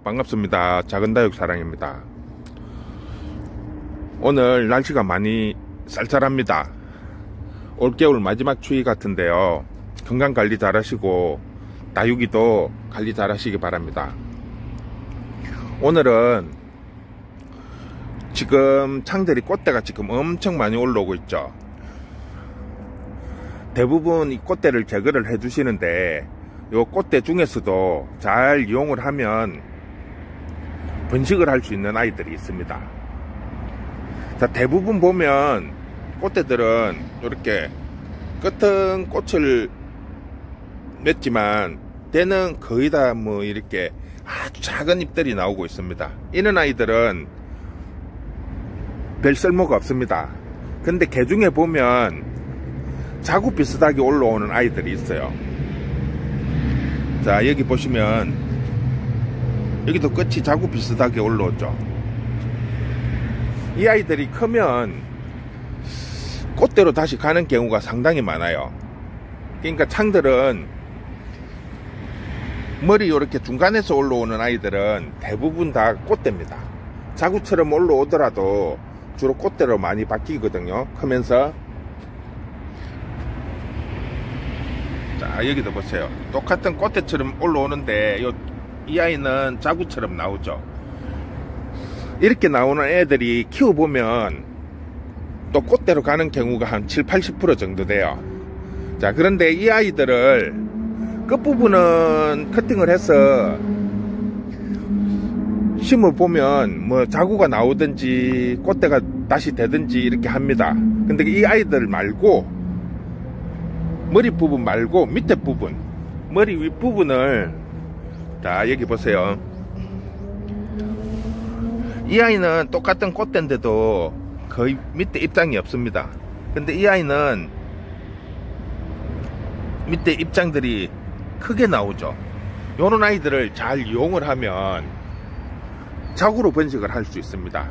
반갑습니다. 작은다육 사랑입니다. 오늘 날씨가 많이 쌀쌀합니다. 올겨울 마지막 추위 같은데요, 건강관리 잘 하시고 다육이도 관리 잘 하시기 바랍니다. 오늘은 지금 창들이 꽃대가 지금 엄청 많이 올라오고 있죠. 대부분 이 꽃대를 제거를 해 주시는데, 요 꽃대 중에서도 잘 이용을 하면 번식을 할 수 있는 아이들이 있습니다. 자, 대부분 보면 꽃대들은 이렇게 끝은 꽃을 맺지만 때는 거의 다 뭐 이렇게 아주 작은 잎들이 나오고 있습니다. 이런 아이들은 별 쓸모가 없습니다. 근데 개 중에 보면 자구 비슷하게 올라오는 아이들이 있어요. 자, 여기 보시면 여기도 끝이 자구 비슷하게 올라오죠. 이 아이들이 크면 꽃대로 다시 가는 경우가 상당히 많아요. 그러니까 창들은 머리 이렇게 중간에서 올라오는 아이들은 대부분 다 꽃대입니다. 자구처럼 올라오더라도 주로 꽃대로 많이 바뀌거든요. 크면서. 자, 여기도 보세요. 똑같은 꽃대처럼 올라오는데 이 아이는 자구처럼 나오죠. 이렇게 나오는 애들이 키워보면 또 꽃대로 가는 경우가 한 70-80% 정도 돼요. 자, 그런데 이 아이들을 끝부분은 커팅을 해서 심어보면 뭐 자구가 나오든지 꽃대가 다시 되든지 이렇게 합니다. 근데 이 아이들 말고 머리 부분 말고 밑에 부분, 머리 윗부분을, 자, 여기 보세요. 이 아이는 똑같은 꽃대인데도 거의 밑에 입장이 없습니다. 근데 이 아이는 밑에 입장들이 크게 나오죠. 요런 아이들을 잘 이용을 하면 자구로 번식을 할 수 있습니다.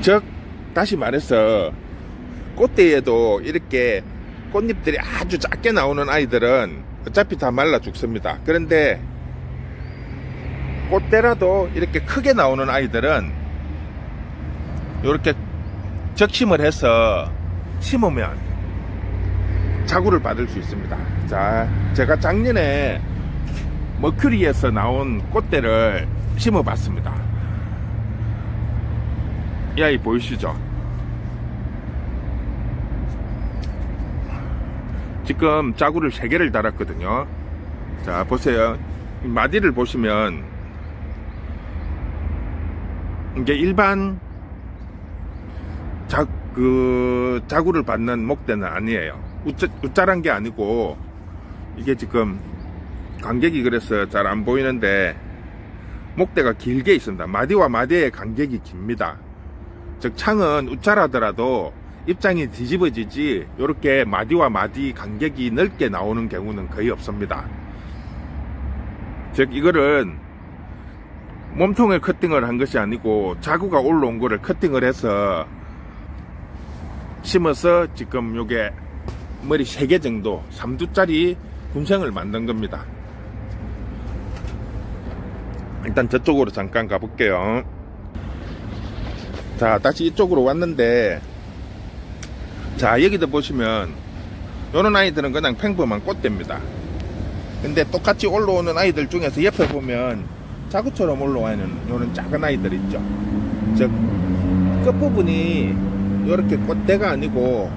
즉, 다시 말해서 꽃대에도 이렇게 꽃잎들이 아주 작게 나오는 아이들은 어차피 다 말라 죽습니다. 그런데 꽃대라도 이렇게 크게 나오는 아이들은 이렇게 적심을 해서 심으면 자구를 받을 수 있습니다. 자, 제가 작년에 머큐리에서 나온 꽃대를 심어 봤습니다. 이 아이 보이시죠? 지금 자구를 3개를 달았거든요. 자, 보세요. 마디를 보시면 이게 일반 자구를 받는 목대는 아니에요. 우짜란 게 아니고, 이게 지금 간격이 그래서 잘 안 보이는데 목대가 길게 있습니다. 마디와 마디의 간격이 깁니다. 즉, 창은 우짜라더라도 입장이 뒤집어지지 이렇게 마디와 마디 간격이 넓게 나오는 경우는 거의 없습니다. 즉, 이거는 몸통을 커팅을 한 것이 아니고 자구가 올라온 거를 커팅을 해서 심어서 지금 요게 머리 3개 정도 3두짜리 군생을 만든 겁니다. 일단 저쪽으로 잠깐 가볼게요. 자, 다시 이쪽으로 왔는데, 자, 여기도 보시면 요런 아이들은 그냥 평범한 꽃대입니다. 근데 똑같이 올라오는 아이들 중에서 옆에 보면 자구처럼 올라와있는 요런 작은 아이들 있죠. 즉, 끝부분이 요렇게 꽃대가 아니고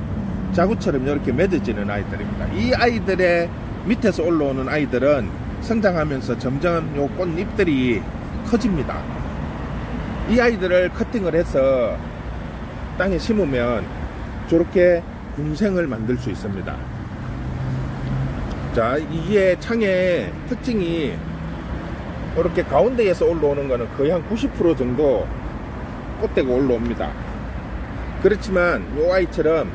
자구처럼 요렇게 맺어지는 아이들입니다. 이 아이들의 밑에서 올라오는 아이들은 성장하면서 점점 요 꽃잎들이 커집니다. 이 아이들을 커팅을 해서 땅에 심으면 저렇게 군생을 만들 수 있습니다. 자, 이게 창의 특징이 이렇게 가운데에서 올라오는 거는 거의 한 90% 정도 꽃대가 올라옵니다. 그렇지만 요 아이처럼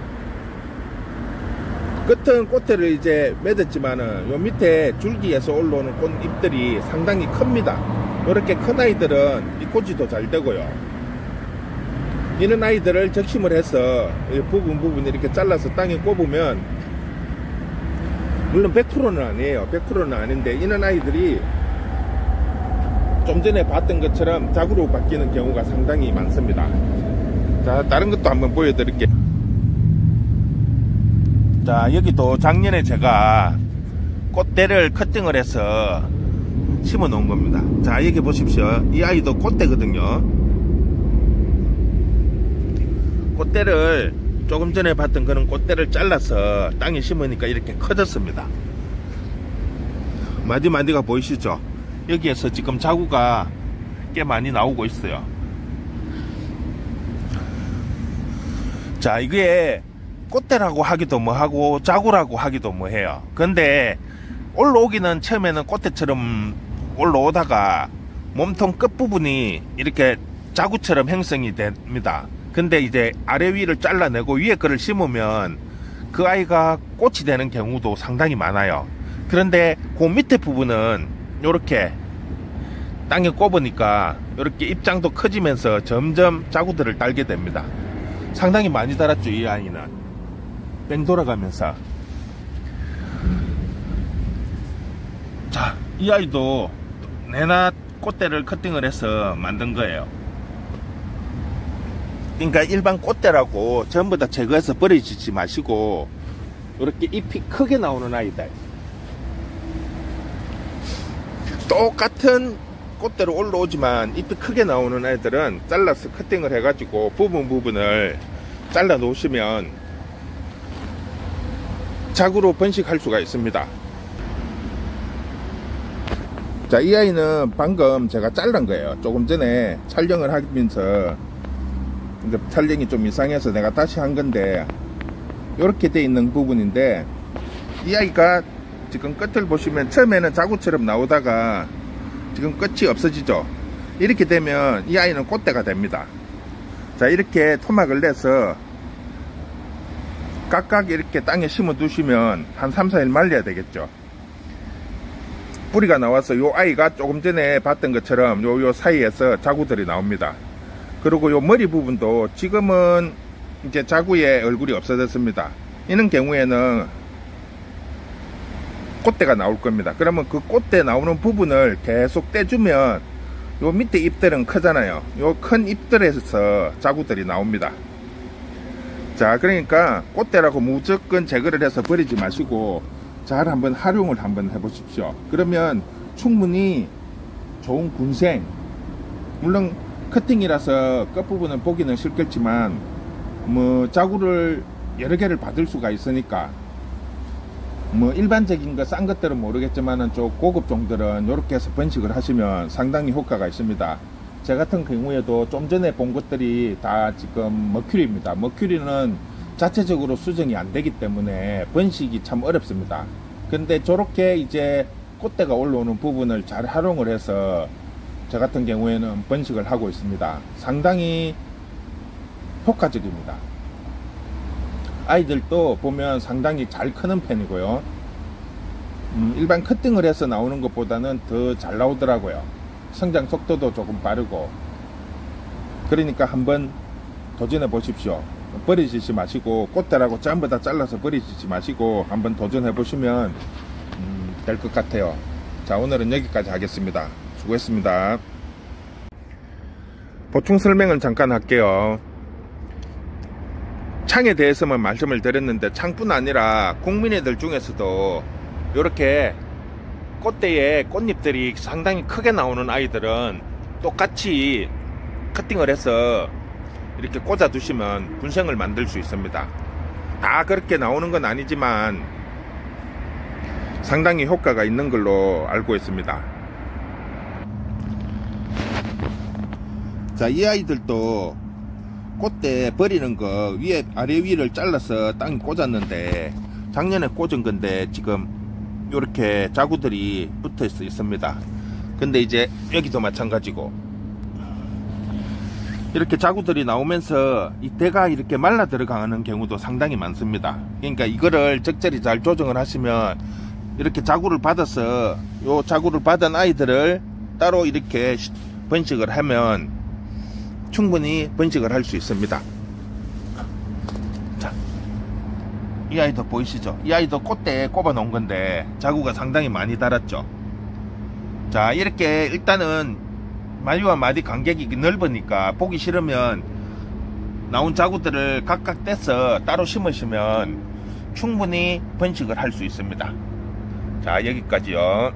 끝은 꽃대를 이제 맺었지만은 요 밑에 줄기에서 올라오는 꽃잎들이 상당히 큽니다. 이렇게 큰 아이들은 잎꽂이도 잘 되고요. 이런 아이들을 적심을 해서 부분 이렇게 잘라서 땅에 꼽으면, 물론 100%는 아니에요. 100%는 아닌데, 이런 아이들이 좀 전에 봤던 것처럼 자구로 바뀌는 경우가 상당히 많습니다. 자, 다른 것도 한번 보여드릴게요. 자, 여기도 작년에 제가 꽃대를 커팅을 해서 심어 놓은 겁니다. 자, 여기 보십시오. 이 아이도 꽃대거든요. 꽃대를 조금 전에 봤던 그런 꽃대를 잘라서 땅에 심으니까 이렇게 커졌습니다. 마디마디가 보이시죠? 여기에서 지금 자구가 꽤 많이 나오고 있어요. 자, 이게 꽃대라고 하기도 뭐하고 자구라고 하기도 뭐해요. 근데 올라오기는 처음에는 꽃대처럼 올라오다가 몸통 끝부분이 이렇게 자구처럼 형성이 됩니다. 근데 이제 아래 위를 잘라내고 위에 거를 심으면 그 아이가 꽃이 되는 경우도 상당히 많아요. 그런데 그 밑에 부분은 이렇게 땅에 꼽으니까 이렇게 입장도 커지면서 점점 자구들을 달게 됩니다. 상당히 많이 달았죠, 이 아이는. 뺑 돌아가면서. 자, 이 아이도 내나 꽃대를 커팅을 해서 만든 거예요. 그러니까 일반 꽃대라고 전부 다 제거해서 버리지 마시고 이렇게 잎이 크게 나오는 아이들, 똑같은 꽃대로 올라오지만 잎이 크게 나오는 아이들은 잘라서 커팅을 해가지고 부분을 잘라 놓으시면 자구로 번식할 수가 있습니다. 자, 이 아이는 방금 제가 잘란 거예요. 조금 전에 촬영을 하면서 근데 촬영이 좀 이상해서 내가 다시 한 건데, 이렇게 돼 있는 부분인데, 이 아이가 지금 끝을 보시면 처음에는 자구처럼 나오다가 지금 끝이 없어지죠. 이렇게 되면 이 아이는 꽃대가 됩니다. 자, 이렇게 토막을 내서 각각 이렇게 땅에 심어 두시면 한 3, 4일 말려야 되겠죠. 뿌리가 나와서 요 아이가 조금 전에 봤던 것처럼 요 사이에서 자구들이 나옵니다. 그리고 요 머리 부분도 지금은 이제 자구의 얼굴이 없어졌습니다. 이런 경우에는 꽃대가 나올 겁니다. 그러면 그 꽃대 나오는 부분을 계속 떼주면 요 밑에 잎들은 크잖아요. 요 큰 잎들에서 자구들이 나옵니다. 자, 그러니까 꽃대라고 무조건 제거를 해서 버리지 마시고 잘 한번 활용을 한번 해보십시오. 그러면 충분히 좋은 군생, 물론 커팅이라서 끝부분은 보기는 싫겠지만 뭐 자구를 여러 개를 받을 수가 있으니까, 뭐 일반적인 거 싼 것들은 모르겠지만은 좀 고급 종들은 이렇게 해서 번식을 하시면 상당히 효과가 있습니다. 제 같은 경우에도 좀 전에 본 것들이 다 지금 머큐리입니다. 머큐리는 자체적으로 수정이 안 되기 때문에 번식이 참 어렵습니다. 근데 저렇게 이제 꽃대가 올라오는 부분을 잘 활용을 해서 저 같은 경우에는 번식을 하고 있습니다. 상당히 효과적입니다. 아이들도 보면 상당히 잘 크는 편이고요. 일반 커팅을 해서 나오는 것보다는 더 잘 나오더라고요. 성장 속도도 조금 빠르고. 그러니까 한번 도전해 보십시오. 버리지 마시고, 꽃대라고 전부 다 잘라서 버리지 마시고 한번 도전해 보시면 될 것 같아요. 자, 오늘은 여기까지 하겠습니다. 수고했습니다. 보충 설명을 잠깐 할게요. 창에 대해서만 말씀을 드렸는데, 창뿐 아니라 국민애들 중에서도 이렇게 꽃대에 꽃잎들이 상당히 크게 나오는 아이들은 똑같이 커팅을 해서 이렇게 꽂아 두시면 군생을 만들 수 있습니다. 다 그렇게 나오는 건 아니지만 상당히 효과가 있는 걸로 알고 있습니다. 자, 이 아이들도 꽃대 버리는 거 위에 아래 위를 잘라서 땅에 꽂았는데, 작년에 꽂은 건데 지금 이렇게 자구들이 붙어 있습니다. 근데 이제 여기도 마찬가지고 이렇게 자구들이 나오면서 이 대가 이렇게 말라 들어가는 경우도 상당히 많습니다. 그러니까 이거를 적절히 잘 조정을 하시면 이렇게 자구를 받아서 요 자구를 받은 아이들을 따로 이렇게 번식을 하면 충분히 번식을 할 수 있습니다. 자, 이 아이도 보이시죠? 이 아이도 꽃대에 꼽아 놓은 건데 자구가 상당히 많이 달았죠. 자, 이렇게 일단은 마디와 마디 간격이 넓으니까 보기 싫으면 나온 자구들을 각각 떼서 따로 심으시면 충분히 번식을 할 수 있습니다. 자, 여기까지요.